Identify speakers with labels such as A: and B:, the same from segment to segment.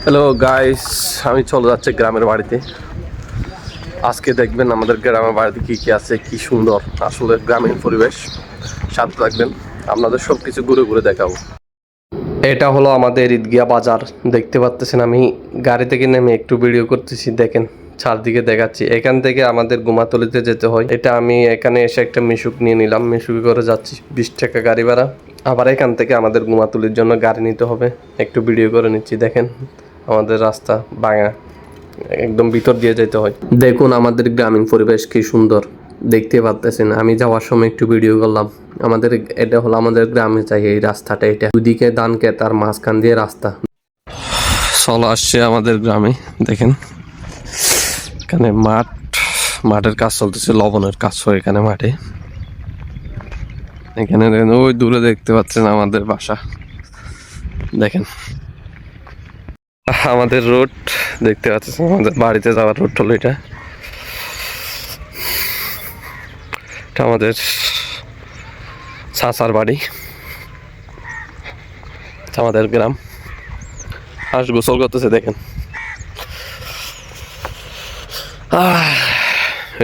A: Hello guys, আমি চলে যাচ্ছি গ্রামের বাড়িতে। আজকে দেখবেন আমাদের গ্রামের বাড়িতে কি কি আছে, কি সুন্দর আসলে গ্রামীণ পরিবেশ। সাথে থাকবেন, আপনাদের সব কিছু ঘুরে ঘুরে দেখাবো। এটা হলো আমাদের ঈদগাহ বাজার। দেখতে পাচ্ছেন আমি গাড়ি থেকে নেমে একটু ভিডিও করতেছি। দেখেন চারদিকে দেখাচ্ছি। এখান থেকে আমাদের গুমাতলিতে যেতে হয়। এটা আমি এখানে এসে একটা মিশুক নিয়ে নিলাম, মিশুকে করে যাচ্ছি 20 টাকা গাড়ি ভাড়া। আবার এখান থেকে আমাদের গুমাতলির জন্য গাড়ি নিতে হবে। একটু ভিডিও করে নিচ্ছি। দেখেন আমাদের রাস্তা ভাঙা, একদম ভিতর দিয়ে যেতে হয়। দেখুন আমাদের গ্রামীণ পরিবেশ কি সুন্দর দেখতে পাচ্ছেন। আমি যাওয়ার সময় একটু ভিডিও করলাম। আমাদের এটা হলো আমাদের গ্রামে চাই এই রাস্তাটা। এটা দুদিকে ধান ক্ষেত আর মাঝখান দিয়ে রাস্তা চলে আসছে আমাদের গ্রামে। দেখেন এখানে মাঠের কাজ চলতেছে, লবণের কাজ হয় এখানে মাঠে। এখানে ওই দূরে দেখতে পাচ্ছেন আমাদের বাসা। দেখেন আমাদের রোড দেখতে পাচ্ছেন, আমাদের বাড়িতে যাওয়ার রোড হলো এটা। এটা আমাদের চাচার বাড়ি, আমাদের গ্রাম। হাঁস গোসল করতেছে দেখেন।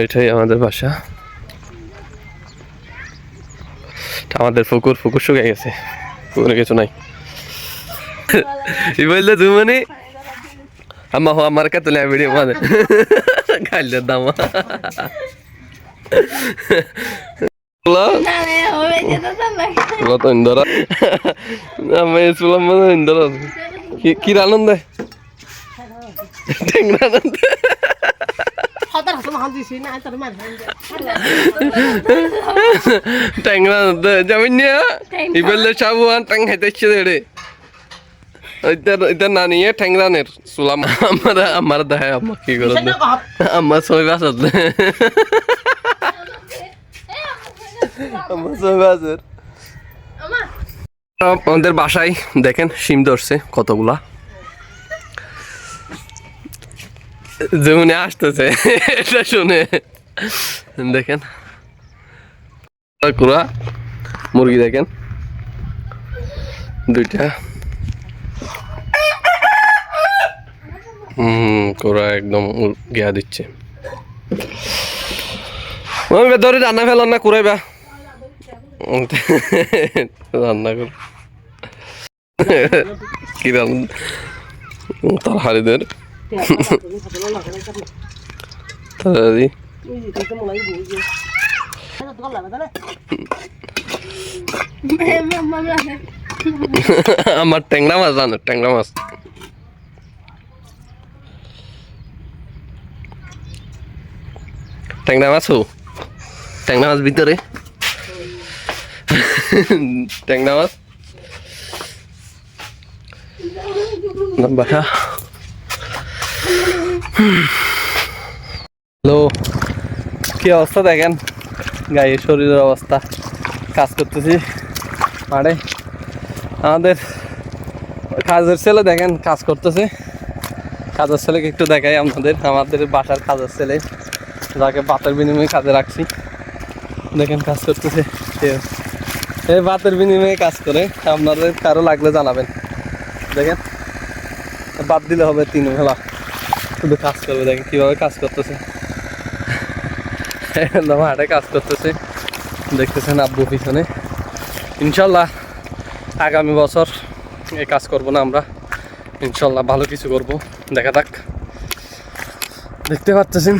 A: এটাই আমাদের বাসা। আমাদের পুকুর শুকিয়ে গেছে, পুকুরে কিছু নাই। বললে তুমি মানে আম্মা হো আমার কাছে ভিডিও মানে খাইলে দাম কি আনন্দ ট্যাংরা যাবেন বললে সাবুয়ান ট্যাং খাইতেছে রে। এটা না নিয়ে ঠ্যাংরানের সুলাম আমার দেখায় আম্মা কি করে আমার ছবি বাসার আমাদের বাসায় দেখেন শিম ধরছে কতগুলা, যেমন আসতেছে এটা শুনে। দেখেন কুড়া মুরগি দেখেন দুইটা। কুড়া একদম গিয়া দিচ্ছে। ধরে রান্না ফেলার না কুড়াইবা রান্না কর কি তার হারিদের আমার ট্যাংরা মাছ জানো, ট্যাংরা মাছ ট্যাংরা মাছ ভিতরে ট্যাংরা মাছ বাসা। হ্যালো, কি অবস্থা দেখেন, গায়ে শরীরের অবস্থা। কাজ করতেছি মাঠে। আমাদের কাজের ছেলে দেখেন কাজ করতেছে। কাজের ছেলেকে একটু দেখাই আমাদের বাসার কাজের ছেলে, যাকে ভাতের বিনিময়ে কাজে রাখছি। দেখেন কাজ করতেছে, এই ভাতের বিনিময়ে কাজ করে। আপনাদের কারো লাগলে জানাবেন। দেখেন বাদ দিলে হবে 3 বেলা শুধু কাজ করবে। দেখেন কিভাবে কাজ করতেছে, মাঠে কাজ করতেছে। দেখতেছেন আব্বু পিছনে। ইনশাল্লাহ আগামী বছর এই কাজ করব না আমরা, ইনশাল্লাহ ভালো কিছু করব। দেখা যাক। দেখতে পাচ্ছেন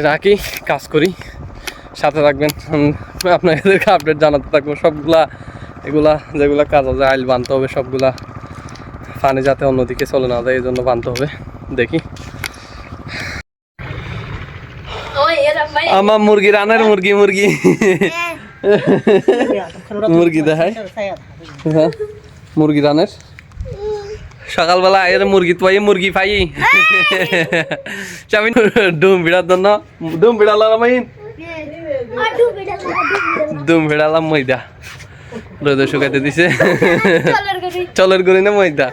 A: রাখি কাজ করি, সাথে থাকবেন। আপনাদেরকে আপডেট জানাতে থাকবো সবগুলা। এগুলা যেগুলা কাজ আছে আইল বানতে হবে সবগুলা, পানি যাতে অন্যদিকে চলে না যায় এই জন্য বানতে হবে। দেখি আমার মুরগি রানের মুরগি মুরগি দেখায়। হ্যাঁ মুরগি রানের সকালবেলা এর মুরগি তো মুরগি পাই ডুম ভিড়ার জন্য ডুম ভিড়ালাম ডুম ভিড়ালাম ময়দা রোদে শুকাইতে দিছে চলের গড়ি না ময়দা।